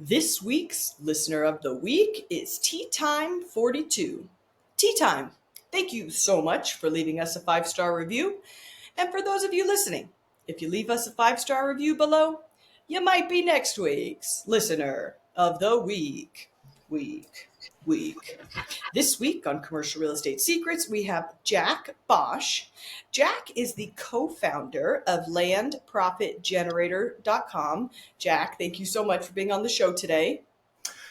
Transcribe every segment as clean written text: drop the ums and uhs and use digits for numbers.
This week's listener of the week is Tea Time 42. Tea Time, thank you so much for leaving us a 5-star review. And for those of you listening, if you leave us a 5-star review below, you might be next week's listener of the week. Week. This week on Commercial Real Estate Secrets, we have Jack Bosch. Jack is the co-founder of landprofitgenerator.com. Jack, thank you so much for being on the show today.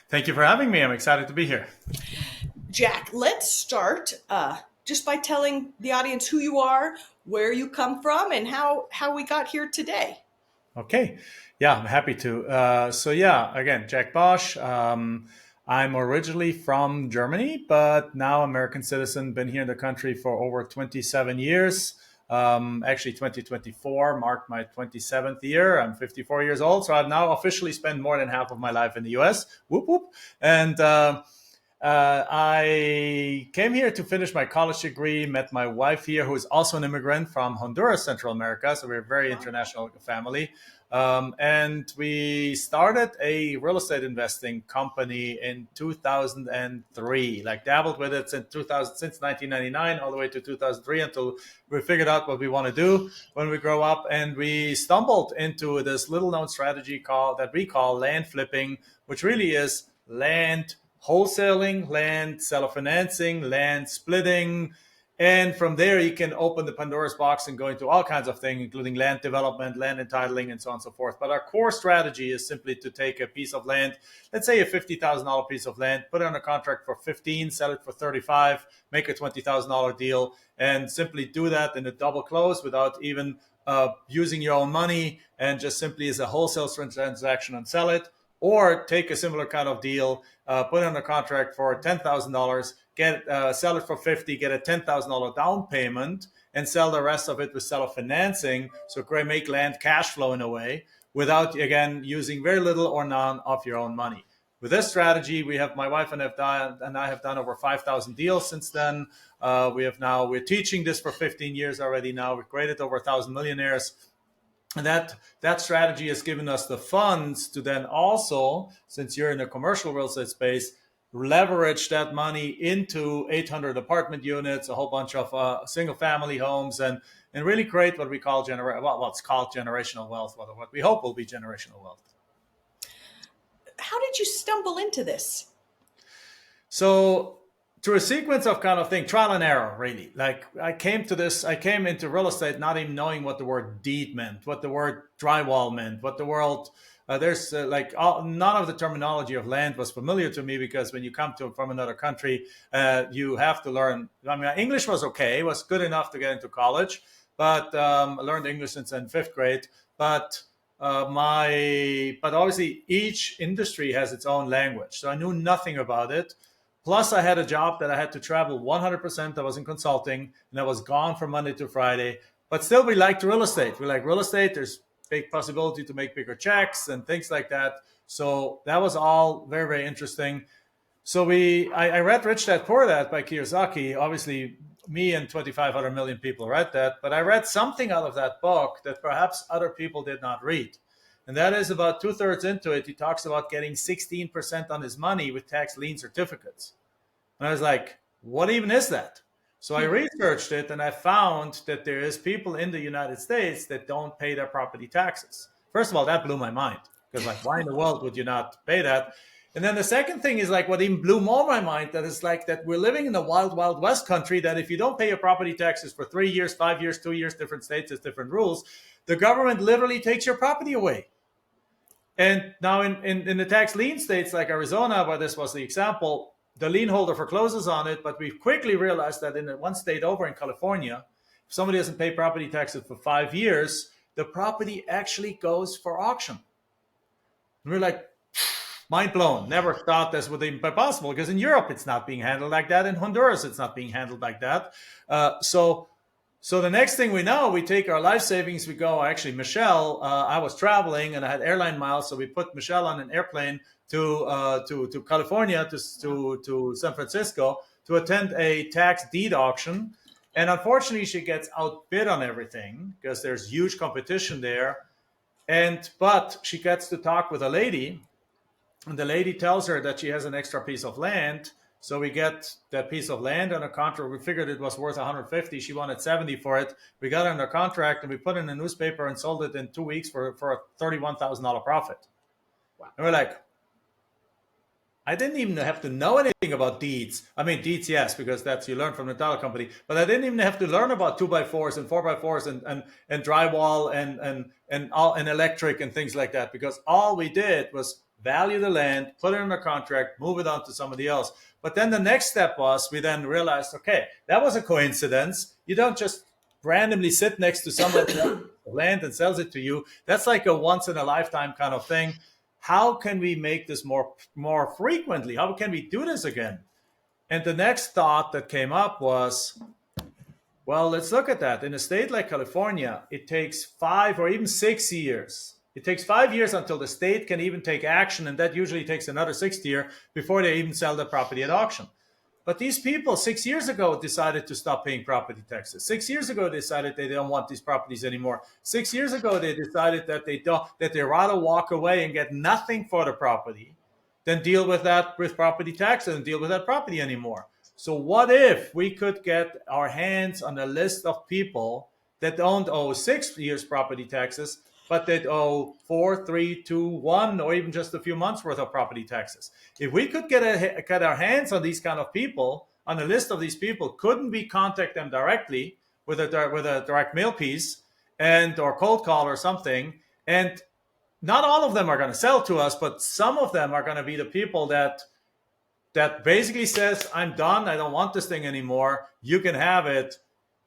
Thank you for having me. I'm excited to be here. Jack, let's start just by telling the audience who you are, where you come from, and how we got here today. Okay. Yeah, I'm happy to. Again, Jack Bosch. I'm originally from Germany, but now American citizen. Been here in the country for over 27 years. Actually, 2024 marked my 27th year. I'm 54 years old, so I've now officially spent more than half of my life in the U.S. Whoop whoop. And I came here to finish my college degree, met my wife here, who is also an immigrant from Honduras, Central America. So we're a very international family. And we started a real estate investing company in 2003, like dabbled with it since 1999, all the way to 2003 until we figured out what we want to do when we grow up. And we stumbled into this little known strategy that we call land flipping, which really is land wholesaling, land seller financing, land splitting. And from there, you can open the Pandora's box and go into all kinds of things, including land development, land entitling, and so on and so forth. But our core strategy is simply to take a piece of land, let's say a $50,000 piece of land, put it on a contract for 15, sell it for 35, make a $20,000 deal, and simply do that in a double close without even using your own money, and just simply as a wholesale transaction and sell it. Or take a similar kind of deal, put it on a contract for $10,000, sell it for 50, get a $10,000 down payment, and sell the rest of it with seller financing. So make land cash flow in a way without, again, using very little or none of your own money. With this strategy, my wife and I have done over 5,000 deals since then. We're teaching this for 15 years already now. We've created over 1,000 millionaires. And that strategy has given us the funds to then also, since you're in the commercial real estate space, leverage that money into 800 apartment units, a whole bunch of single family homes, and really create what we call what's called generational wealth, what we hope will be generational wealth. How did you stumble into this? So through a sequence of kind of thing, trial and error, really. Like I came into real estate not even knowing what the word deed meant, what the word drywall meant, what the world, none of the terminology of land was familiar to me, because when you come from another country, you have to learn. I mean, English was okay, it was good enough to get into college, but I learned English since in 5th grade. But obviously each industry has its own language, so I knew nothing about it. Plus, I had a job that I had to travel 100%. I was in consulting, and I was gone from Monday to Friday. But still, we liked real estate. We like real estate. There's big possibility to make bigger checks and things like that. So that was all very, very interesting. So I read Rich Dad Poor Dad by Kiyosaki. Obviously, me and 25 other million people read that. But I read something out of that book that perhaps other people did not read. And that is about 2/3 into it. He talks about getting 16% on his money with tax lien certificates. And I was like, what even is that? So I researched it, and I found that there is people in the United States that don't pay their property taxes. First of all, that blew my mind, because like, why in the world would you not pay that? And then the second thing is like, what even blew more my mind, that is like that we're living in a wild, wild west country, that if you don't pay your property taxes for 3 years, 5 years, 2 years, different states, there's different rules, the government literally takes your property away. And now in the tax lien states like Arizona, where this was the example, the lien holder forecloses on it. But we've quickly realized that in one state over in California, if somebody doesn't pay property taxes for 5 years, the property actually goes for auction. And we're like, mind blown. Never thought this would even be possible, because in Europe, it's not being handled like that. In Honduras, it's not being handled like that. So the next thing we know, we take our life savings, we go, actually, Michelle, I was traveling and I had airline miles. So we put Michelle on an airplane to California, to San Francisco, to attend a tax deed auction. And unfortunately, she gets outbid on everything because there's huge competition there. But she gets to talk with a lady And the lady tells her that she has an extra piece of land. So we get that piece of land on a contract. We figured it was worth 150. She wanted 70 for it. We got it under contract and we put it in a newspaper and sold it in 2 weeks for a $31,000 profit. Wow. And we're like, I didn't even have to know anything about deeds. I mean, deeds, yes, because that's you learn from the title company. But I didn't even have to learn about 2x4s and 4x4s and drywall and electric and things like that. Because all we did was value the land, put it under contract, move it on to somebody else. But then the next step was we then realized, okay, that was a coincidence. You don't just randomly sit next to somebody else's land and sells it to you. That's like a once in a lifetime kind of thing. How can we make this more frequently? How can we do this again? And the next thought that came up was, well, let's look at that. In a state like California, it takes 5 or even 6 years. It takes 5 years until the state can even take action, and that usually takes another 6th year before they even sell the property at auction. But these people 6 years ago decided to stop paying property taxes. 6 years ago, they decided they don't want these properties anymore. 6 years ago, they decided that they rather walk away and get nothing for the property than deal with that with property taxes and deal with that property anymore. So what if we could get our hands on a list of people that don't owe 6 years property taxes, but that owe 4, 3, 2, 1, or even just a few months worth of property taxes? If we could get our hands on these kind of people, on a list of these people, couldn't we contact them directly with a direct mail piece or cold call or something? And not all of them are going to sell to us, but some of them are going to be the people that basically says, I'm done, I don't want this thing anymore, you can have it.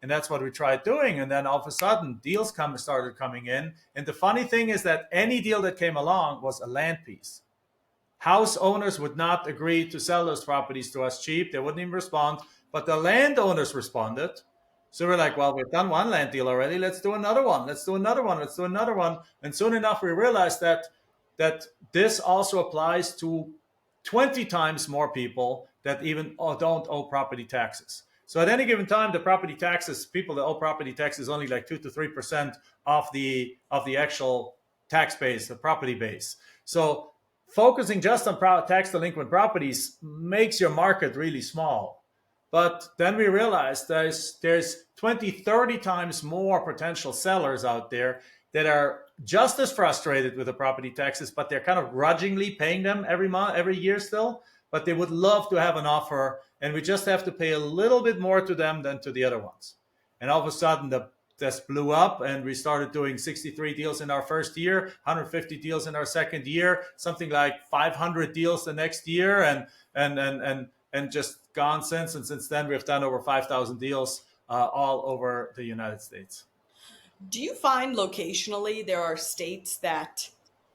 And that's what we tried doing. And then all of a sudden, deals started coming in. And the funny thing is that any deal that came along was a land piece. House owners would not agree to sell those properties to us cheap. They wouldn't even respond. But the landowners responded. So we're like, well, we've done one land deal already. Let's do another one. Let's do another one. Let's do another one. And soon enough, we realized that this also applies to 20 times more people that even don't owe property taxes. So at any given time, the property taxes, people that owe property taxes, only like 2 to 3% of the actual tax base, the property base. So focusing just on tax delinquent properties makes your market really small. But then we realized there's 20, 30 times more potential sellers out there that are just as frustrated with the property taxes, but they're kind of grudgingly paying them every year still. But they would love to have an offer, and we just have to pay a little bit more to them than to the other ones. And all of a sudden, this blew up, and we started doing 63 deals in our first year, 150 deals in our second year, something like 500 deals the next year, and just gone since. And since then, we've done over 5,000 deals all over the United States. Do you find locationally there are states that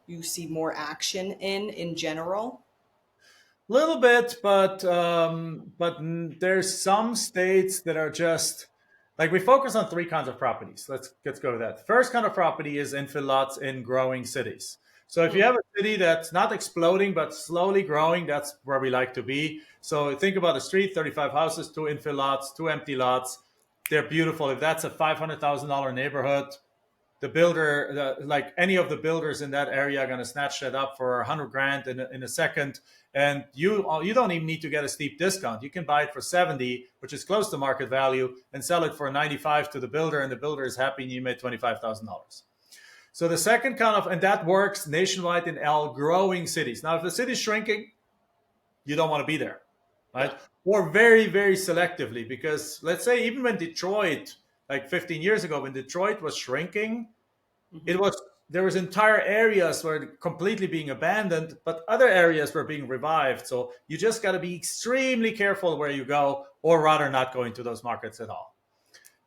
you see more action in general? Little bit, but there's some states that are just like we focus on 3 kinds of properties. Let's go with that. The first kind of property is infill lots in growing cities. So if you have a city that's not exploding but slowly growing, that's where we like to be. So think about a street, 35 houses, 2 infill lots, 2 empty lots. They're beautiful. If that's a $500,000 neighborhood, the builder, like any of the builders in that area, are going to snatch that up for $100,000 in a second. And you don't even need to get a steep discount. You can buy it for 70, which is close to market value, and sell it for 95 to the builder, and the builder is happy, and you made $25,000. So the second kind of, and that works nationwide in all growing cities. Now, if the city's shrinking, you don't want to be there, right? Or very, very selectively, because let's say even when Detroit, like 15 years ago, when Detroit was shrinking, there was entire areas were completely being abandoned, but other areas were being revived. So you just got to be extremely careful where you go, or rather not go into those markets at all.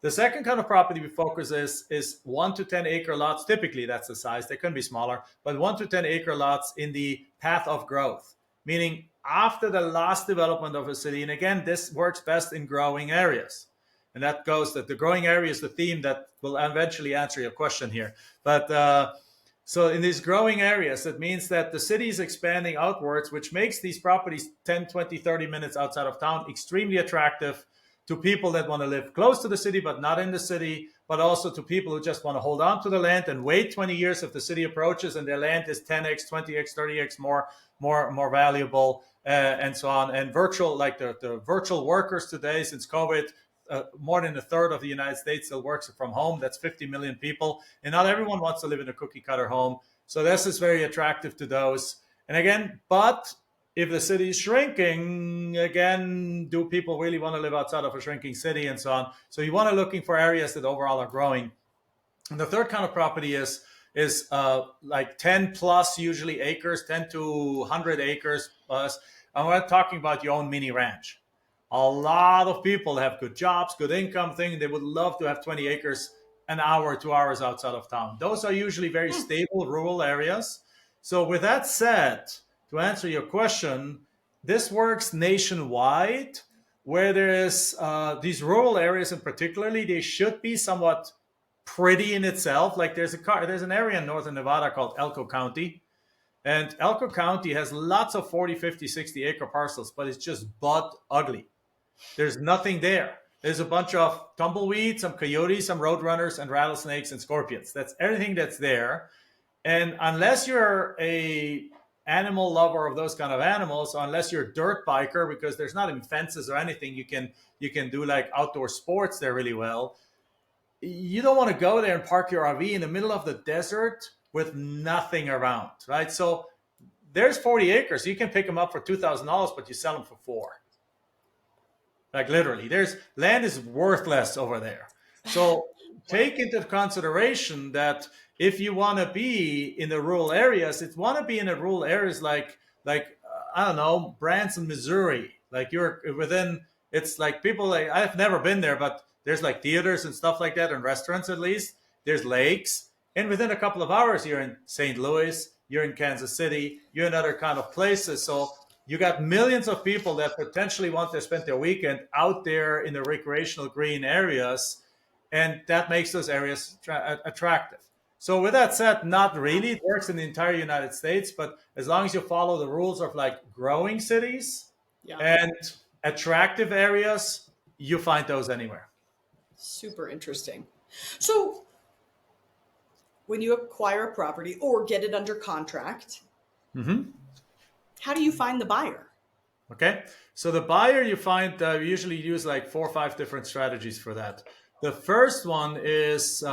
The second kind of property we focus is 1 to 10 acre lots. Typically, that's the size. They can be smaller, but 1 to 10 acre lots in the path of growth, meaning after the last development of a city. And again, this works best in growing areas. And that goes that the growing area is the theme that will eventually answer your question here. But so in these growing areas, that means that the city is expanding outwards, which makes these properties 10, 20, 30 minutes outside of town extremely attractive to people that want to live close to the city but not in the city, but also to people who just want to hold on to the land and wait 20 years if the city approaches and their land is 10x, 20x, 30x more valuable, and so on. And virtual, like the virtual workers today, since COVID, more than a third of the United States still works from home. That's 50 million people. And not everyone wants to live in a cookie cutter home. So this is very attractive to those. And again, but if the city is shrinking, again, do people really want to live outside of a shrinking city and so on? So you want to looking for areas that overall are growing. And the third kind of property is like 10 plus usually acres, 10 to 100 acres plus. And we're talking about your own mini ranch. A lot of people have good jobs, good income thing. They would love to have 20 acres an hour, 2 hours outside of town. Those are usually very stable rural areas. So with that said, to answer your question, this works nationwide, where there is these rural areas in particularly, they should be somewhat pretty in itself. Like there's an area in northern Nevada called Elko County. And Elko County has lots of 40, 50, 60 acre parcels, but it's just butt ugly. There's nothing there. There's a bunch of tumbleweeds, some coyotes, some roadrunners, and rattlesnakes and scorpions. That's everything that's there. And unless you're a animal lover of those kind of animals, or unless you're a dirt biker, because there's not even fences or anything, you can do like outdoor sports there really well. You don't want to go there and park your RV in the middle of the desert with nothing around, right? So there's 40 acres. You can pick them up for $2,000, but you sell them for $4,000. Like literally, there's land is worthless over there. So take into consideration that if you want to be in the rural areas, it's want to be in the rural areas like I don't know, Branson, Missouri. Like you're within. It's like people like I've never been there, but there's like theaters and stuff like that, and restaurants at least. There's lakes, and within a couple of hours, you're in St. Louis, you're in Kansas City, you're in other kind of places. So you got millions of people that potentially want to spend their weekend out there in the recreational green areas, and that makes those areas attractive. So with that said, not really. It works in the entire United States, but as long as you follow the rules of like growing cities and attractive areas, you find those anywhere. Super interesting. So when you acquire a property or get it under contract, how do you find the buyer? Okay, so the buyer you find, we usually use like 4 or 5 different strategies for that. The first one is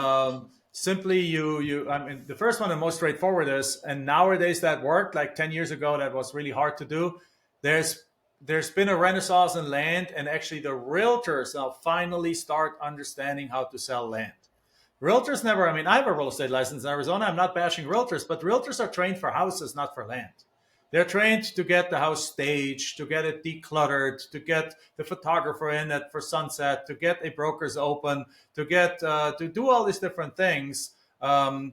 simply the first one and most straightforward is, and nowadays that worked, like 10 years ago, that was really hard to do. There's been a renaissance in land, and actually the realtors now finally start understanding how to sell land. Realtors never, I have a real estate license in Arizona. I'm not bashing realtors, but realtors are trained for houses, not for land. They're trained to get the house staged, to get it decluttered, to get the photographer in for sunset, to get a broker's open, to get to do all these different things. And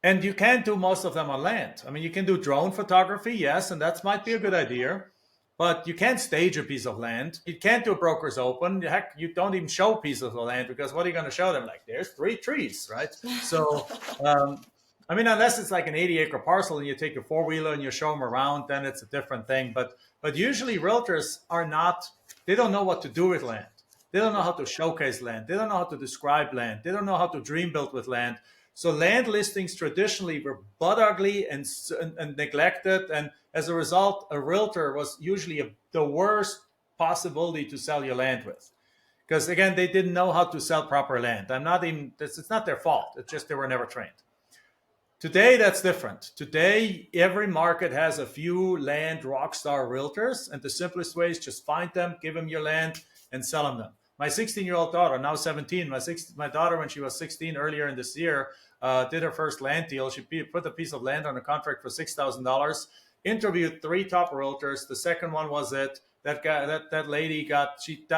you can't do most of them on land. You can do drone photography, yes, and that might be a good idea. But you can't stage a piece of land. You can't do a broker's open. Heck, you don't even show pieces of land, because what are you going to show them? Like, there's 3 trees, right? So unless it's like an 80-acre parcel and you take your 4-wheeler and you show them around, then it's a different thing. But usually realtors they don't know what to do with land. They don't know how to showcase land. They don't know how to describe land. They don't know how to dream build with land. So land listings traditionally were butt ugly and neglected. And as a result, a realtor was usually the worst possibility to sell your land with. Because again, they didn't know how to sell proper land. It's not their fault. It's just they were never trained. Today, that's different. Today, every market has a few land rock star realtors, and the simplest way is just find them, give them your land, and sell them. My 16-year-old daughter, now 17, my daughter, when she was 16 earlier in this year, did her first land deal. She put a piece of land on a contract for $6,000, interviewed 3 top realtors. The second one was it. That lady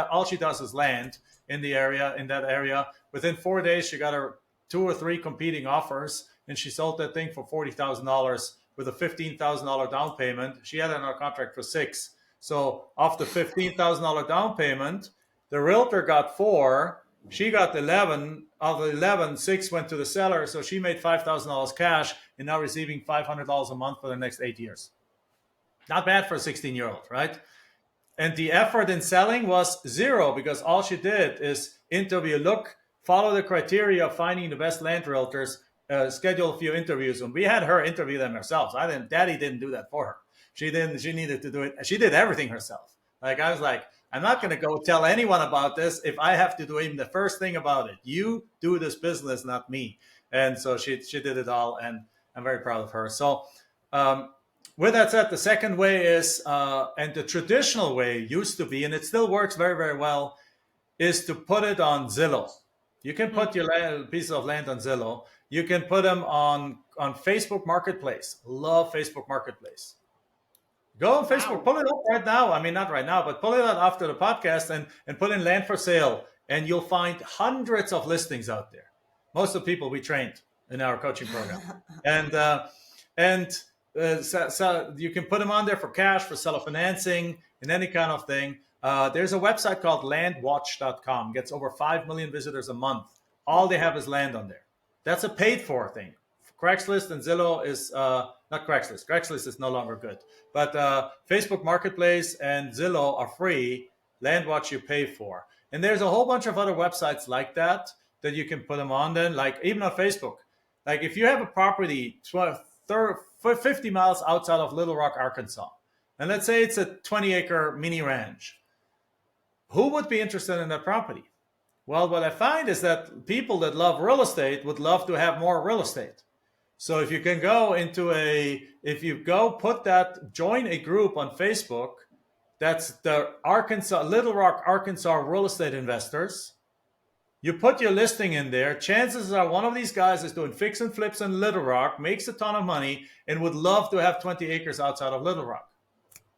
all she does is land in that area. Within 4 days, she got her 2 or 3 competing offers, and she sold that thing for $40,000 with a $15,000 down payment. She had it on a contract for $6,000. So off the $15,000 down payment, the realtor got 4. She got 11. Of the 11, 6 went to the seller. So she made $5,000 cash and now receiving $500 a month for the next 8 years. Not bad for a 16-year-old, right? and the effort in selling was zero because all she did is follow the criteria of finding the best land realtors, schedule a few interviews, and we had her interview them ourselves. Daddy didn't do that for her. She didn't. She needed to do it. She did everything herself. Like I was like, I'm not going to go tell anyone about this if I have to do even the first thing about it. You do this business, not me. And so she did it all, and I'm very proud of her. So with that said, the second way is, and the traditional way used to be, and it still works very, very well, is to put it on Zillow. You can put your piece of land on Zillow. You can put them on Facebook Marketplace. Love Facebook Marketplace. Go on Facebook, pull it up right now. I mean, not right now, but pull it up after the podcast and put in land for sale, and you'll find hundreds of listings out there. Most of the people we trained in our coaching program, so you can put them on there for cash, for seller financing, and any kind of thing. There's a website called landwatch.com. Gets over 5 million visitors a month. All they have is land on there. That's a paid for thing. Craigslist and Zillow is not Craigslist. Craigslist is no longer good. But Facebook Marketplace and Zillow are free. Landwatch you pay for. And there's a whole bunch of other websites like that you can put them on then, like even on Facebook. Like if you have a property 50 miles outside of Little Rock, Arkansas, and let's say it's a 20-acre mini ranch, who would be interested in that property? Well, what I find is that people that love real estate would love to have more real estate. So if you can join a group on Facebook, that's the Little Rock, Arkansas real estate investors. You put your listing in there. Chances are one of these guys is doing fix and flips in Little Rock, makes a ton of money, and would love to have 20 acres outside of Little Rock.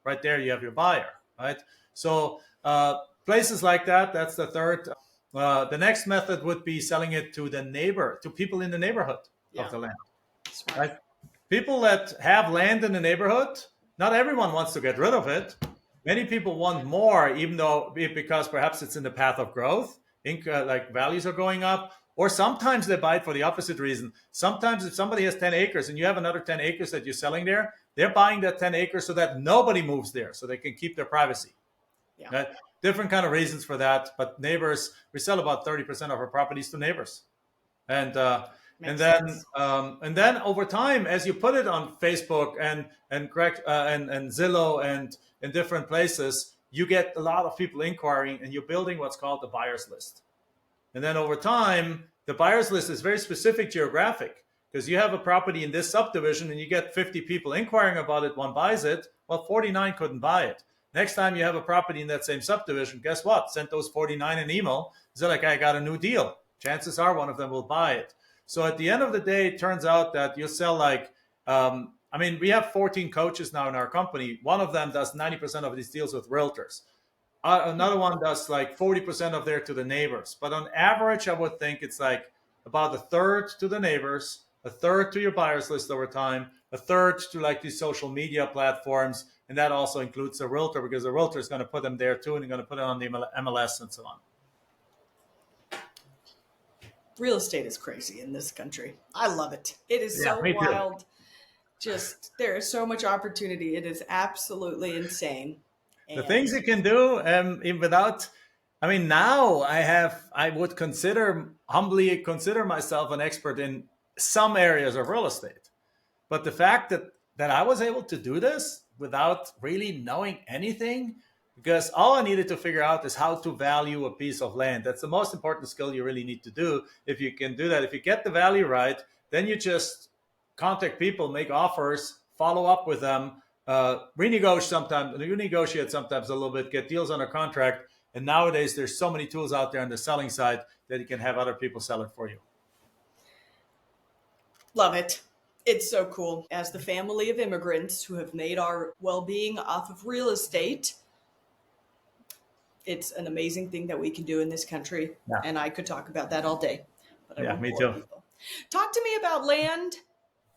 Right there, you have your buyer, right? So places like that, that's the third. The next method would be selling it to people in the neighborhood of the land. Right? People that have land in the neighborhood, not everyone wants to get rid of it. Many people want more, because perhaps it's in the path of growth, like values are going up, or sometimes they buy it for the opposite reason. Sometimes if somebody has 10 acres and you have another 10 acres that you're selling there, they're buying that 10 acres so that nobody moves there, so they can keep their privacy. Yeah. Right? Different kind of reasons for that, but neighbors, we sell about 30% of our properties to neighbors, and then over time, as you put it on Facebook and Zillow and in different places, you get a lot of people inquiring, and you're building what's called the buyer's list. And then over time, the buyer's list is very specific geographic, because you have a property in this subdivision and you get 50 people inquiring about it, one buys it, well, 49 couldn't buy it. Next time you have a property in that same subdivision, guess what? Send those 49 an email. Say like, I got a new deal. Chances are one of them will buy it. So at the end of the day, it turns out that you sell we have 14 coaches now in our company. One of them does 90% of these deals with realtors. Another one does like 40% of their to the neighbors. But on average, I would think it's like about a third to the neighbors, a third to your buyers list over time, a third to like these social media platforms. And that also includes the realtor, because the realtor is going to put them there too, and they're going to put it on the MLS and so on. Real estate is crazy in this country. I love it. It is so wild. Just, there is so much opportunity. It is absolutely insane. The things you can do now I would humbly consider myself an expert in some areas of real estate. But the fact that I was able to do this without really knowing anything, because all I needed to figure out is how to value a piece of land. That's the most important skill you really need to do. If you can do that, if you get the value right, then you just contact people, make offers, follow up with them, renegotiate sometimes a little bit, get deals under contract. And nowadays, there's so many tools out there on the selling side that you can have other people sell it for you. Love it. It's so cool. As the family of immigrants who have made our well-being off of real estate, it's an amazing thing that we can do in this country. Yeah. And I could talk about that all day. But I won't me too. People. Talk to me about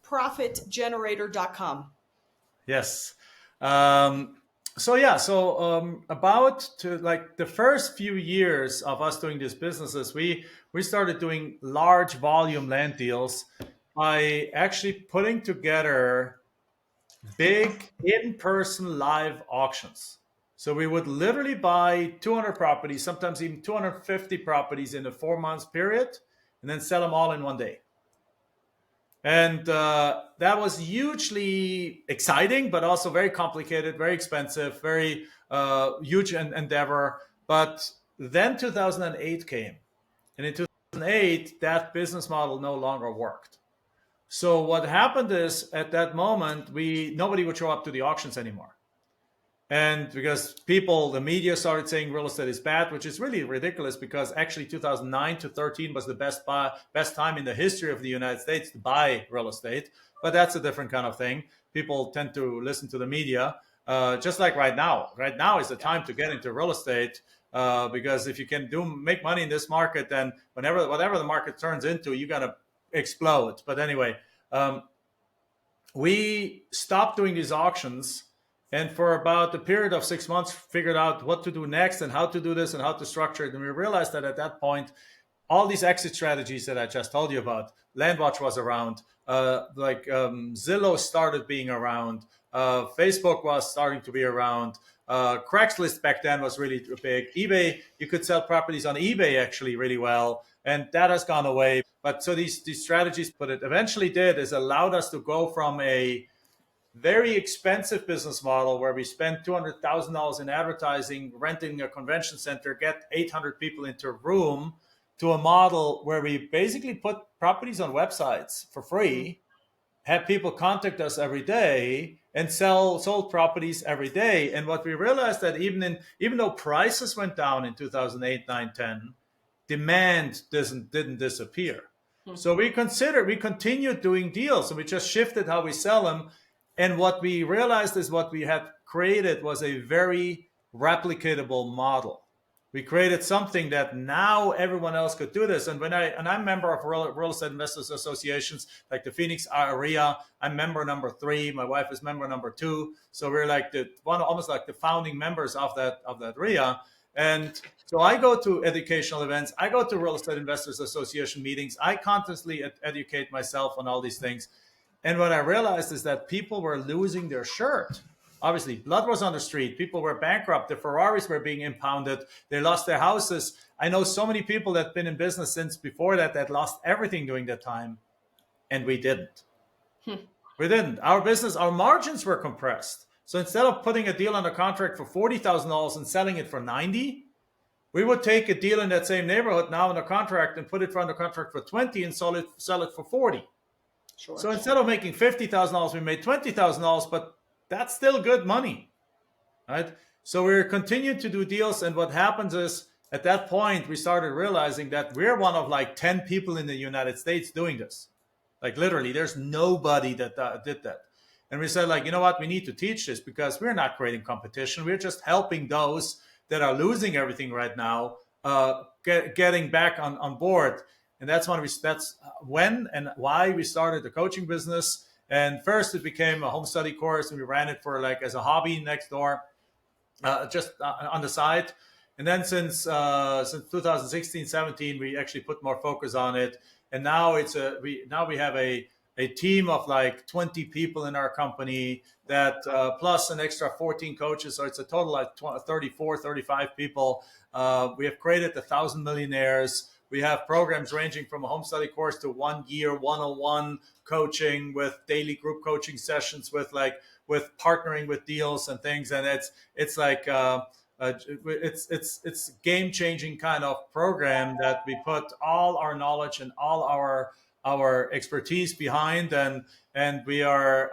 landprofitgenerator.com. Yes. About the first few years of us doing these businesses, we started doing large volume land deals by actually putting together big in-person live auctions. So we would literally buy 200 properties, sometimes even 250 properties in a 4 month period, and then sell them all in one day. And that was hugely exciting, but also very complicated, very expensive, very huge endeavor. But then 2008 came. And in 2008, that business model no longer worked. So what happened is at that moment, nobody would show up to the auctions anymore. And because the media started saying real estate is bad, which is really ridiculous because actually 2009 to 13 was the best time in the history of the United States to buy real estate. But that's a different kind of thing. People tend to listen to the media, just like right now. Right now is the time to get into real estate because if you can make money in this market, then whatever the market turns into, you're gonna explode. But anyway, we stopped doing these auctions. And for about a period of 6 months, figured out what to do next and how to do this and how to structure it. And we realized that at that point, all these exit strategies that I just told you about, LandWatch was around, Zillow started being around, Facebook was starting to be around, Craigslist back then was really big. eBay, you could sell properties on eBay actually really well, and that has gone away. But so these strategies, what it eventually did is allowed us to go from a very expensive business model where we spend $200,000 in advertising, renting a convention center, get 800 people into a room, to a model where we basically put properties on websites for free, have people contact us every day, and sold properties every day. And what we realized that even though prices went down in 2008, 9, 10, demand didn't disappear. So we continued doing deals, and we just shifted how we sell them. And what we realized is what we had created was a very replicatable model. We created something that now everyone else could do this. And I'm a member of real estate investors associations like the Phoenix ArE&x. I'm member number 3. My wife is member number 2. So we're like almost like the founding members of that REA. And so I go to educational events. I go to real estate investors association meetings. I constantly educate myself on all these things. And what I realized is that people were losing their shirt. Obviously, blood was on the street. People were bankrupt. The Ferraris were being impounded. They lost their houses. I know so many people that have been in business since before that lost everything during that time. And we didn't. We didn't. Our margins were compressed. So instead of putting a deal under contract for $40,000 and selling it for $90,000, we would take a deal in that same neighborhood now under contract and put it under contract for $20,000 and sell it for $40,000. Sure. So instead of making $50,000, we made $20,000, but that's still good money, right? So we're continuing to do deals. And what happens is at that point, we started realizing that we're one of like 10 people in the United States doing this. Like literally, there's nobody that did that. And we said, like, you know what? We need to teach this because we're not creating competition. We're just helping those that are losing everything right now, getting back on board. And that's when and why we started the coaching business. And first it became a home study course, and we ran it for like as a hobby next door, just on the side. And then since 2016, 17, we actually put more focus on it. And now we have a team of like 20 people in our company that plus an extra 14 coaches. So it's a total of 34, 35 people. We have created 1,000 millionaires. We have programs ranging from a home study course to 1 year 101 coaching with daily group coaching sessions with partnering with deals and things. And it's game changing kind of program that we put all our knowledge and all our expertise behind, and we are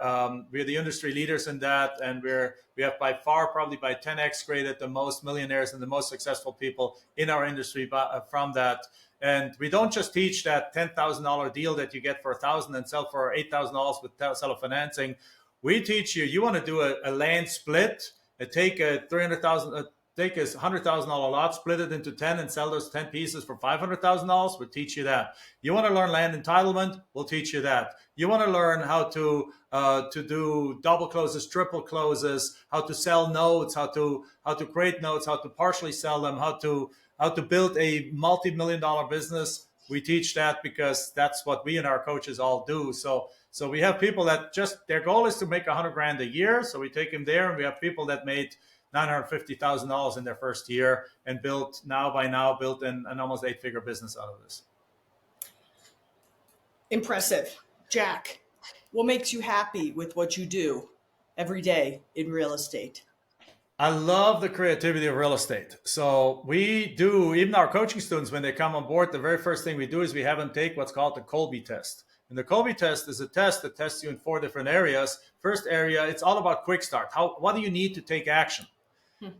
the industry leaders in that, and we have by far, probably by 10x, created the most millionaires and the most successful people in our industry from that. And we don't just teach that $10,000 deal that you get for $1,000 and sell for $8,000 with seller financing. We teach you want to do a land split, take a $100,000 lot, split it into 10 and sell those 10 pieces for $500,000. We'll teach you that. You want to learn land entitlement? We'll teach you that. You want to learn how to do double closes, triple closes, how to sell notes, how to create notes, how to partially sell them, how to build a multi-million-dollar business. We teach that because that's what we and our coaches all do. So we have people that just their goal is to make $100,000 a year. So we take them there, and we have people that made $950,000 in their first year and built an almost 8-figure business out of this. Impressive. Jack, what makes you happy with what you do every day in real estate? I love the creativity of real estate. So we do, even our coaching students, when they come on board, the very first thing we do is we have them take what's called the Colby test. And the Colby test is a test that tests you in 4 different areas. First area, it's all about quick start. What do you need to take action?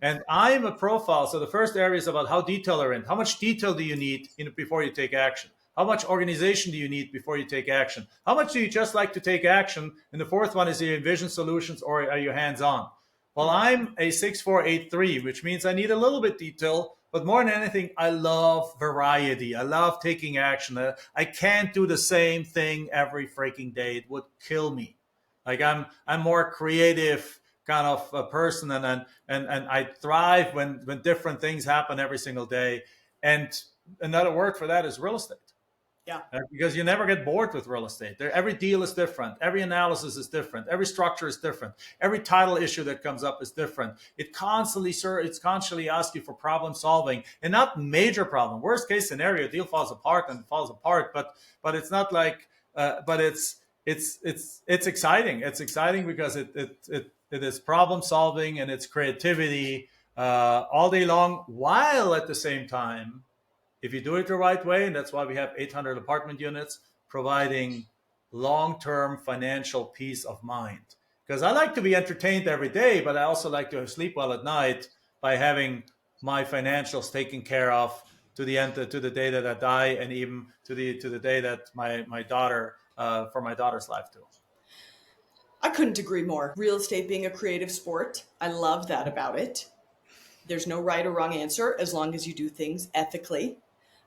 And I'm a profile. So the first area is about how detailed are in. How much detail do you need before you take action? How much organization do you need before you take action? How much do you just like to take action? And the fourth one is, do you envision solutions or are you hands-on? Well, I'm a 6'4", which means I need a little bit detail, but more than anything, I love variety. I love taking action. I can't do the same thing every freaking day. It would kill me. Like I'm more creative kind of a person, and I thrive when different things happen every single day. And another word for that is real estate. Yeah. Because you never get bored with real estate. Every deal is different. Every analysis is different. Every structure is different. Every title issue that comes up is different. It's constantly asks you for problem solving, and not major problem. Worst case scenario, deal falls apart and falls apart. But it's not like. But it's exciting. It's exciting because it is problem solving and it's creativity all day long, while at the same time, if you do it the right way, and that's why we have 800 apartment units, providing long-term financial peace of mind. Because I like to be entertained every day, but I also like to sleep well at night by having my financials taken care of to the end, to the day that I die, and even to the day that my daughter, for my daughter's life too. I couldn't agree more. Real estate being a creative sport, I love that about it. There's no right or wrong answer as long as you do things ethically.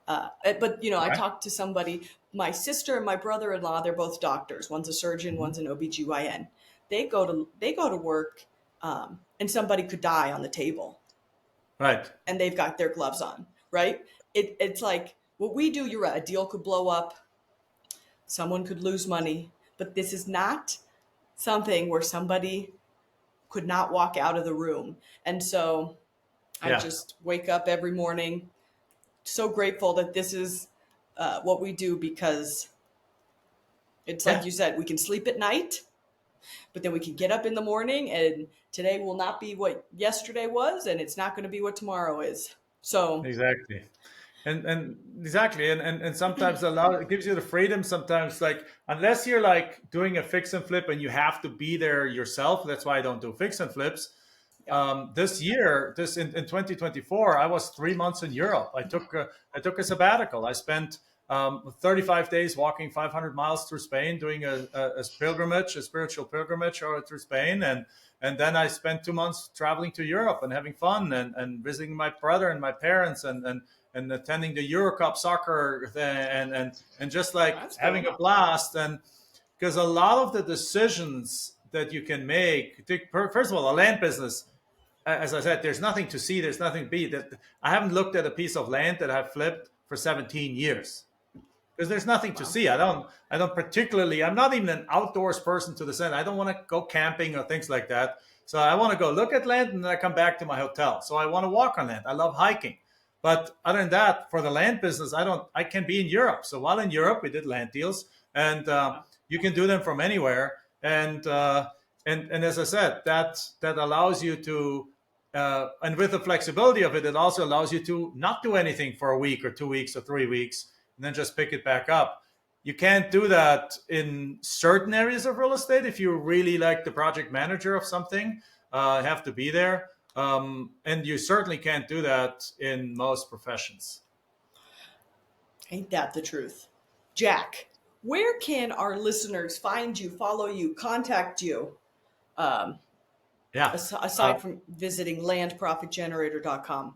But, I talked to somebody, my sister and my brother-in-law, they're both doctors. One's a surgeon, one's an OBGYN. They go to work and somebody could die on the table. Right. And they've got their gloves on, right? It's like what we do, you're right, a deal could blow up. Someone could lose money. But this is not something where somebody could not walk out of the room. And so I just wake up every morning so grateful that this is what we do, because it's like you said, we can sleep at night, but then we can get up in the morning, and today will not be what yesterday was, and it's not going to be what tomorrow is. So exactly. And exactly. And sometimes it gives you the freedom sometimes, like, unless you're like doing a fix and flip and you have to be there yourself. That's why I don't do fix and flips. This year, in 2024, I was 3 months in Europe. I took a sabbatical. I spent 35 days walking 500 miles through Spain, doing a spiritual pilgrimage through Spain, and then I spent 2 months traveling to Europe and having fun and visiting my brother and my parents and attending the Euro Cup soccer and just like having a blast. And because a lot of the decisions that you can make, first of all, a land business, as I said, there's nothing to see, there's nothing to be. That I haven't looked at a piece of land that I've flipped for 17 years because there's nothing to see. I don't particularly, I'm not even an outdoors person to the sense. I don't want to go camping or things like that. So I want to go look at land and then I come back to my hotel. So I want to walk on land. I love hiking. But other than that, for the land business, I can be in Europe. So while in Europe, we did land deals, and you can do them from anywhere. And as I said, that allows you to, and with the flexibility of it, it also allows you to not do anything for a week or 2 weeks or 3 weeks, and then just pick it back up. You can't do that in certain areas of real estate. If you're really like the project manager of something, have to be there. And you certainly can't do that in most professions. Ain't that the truth? Jack, where can our listeners find you, follow you, contact you? Aside from visiting landprofitgenerator.com.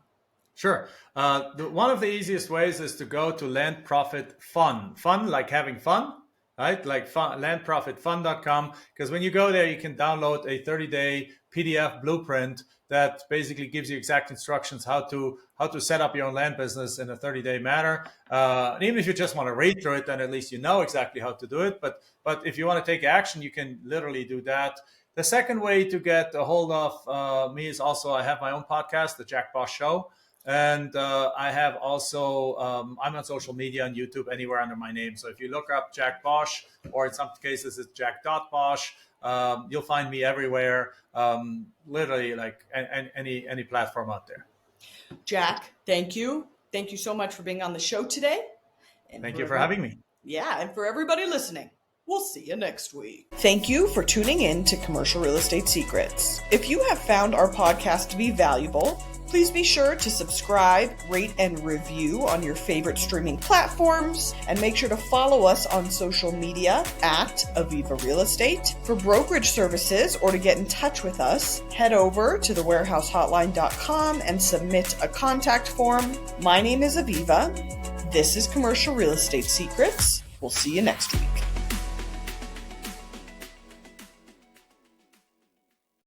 Sure. One of the easiest ways is to go to Land Profit Fun. Fun like having fun, right? Like landprofitfun.com. Because when you go there, you can download a 30-day PDF blueprint that basically gives you exact instructions how to set up your own land business in a 30-day manner. And even if you just want to read through it, then at least you know exactly how to do it. But if you want to take action, you can literally do that. The second way to get a hold of me is also I have my own podcast, The Jack Bosch Show. And I have also, I'm on social media on YouTube, anywhere under my name. So if you look up Jack Bosch, or in some cases it's Jack.Bosch, you'll find me everywhere, literally like any platform out there. Jack, thank you. Thank you so much for being on the show today. And Thank you for having me. Yeah, and for everybody listening, we'll see you next week. Thank you for tuning in to Commercial Real Estate Secrets. If you have found our podcast to be valuable, please be sure to subscribe, rate, and review on your favorite streaming platforms, and make sure to follow us on social media at Aviva Real Estate. For brokerage services or to get in touch with us, head over to thewarehousehotline.com and submit a contact form. My name is Aviva. This is Commercial Real Estate Secrets. We'll see you next week.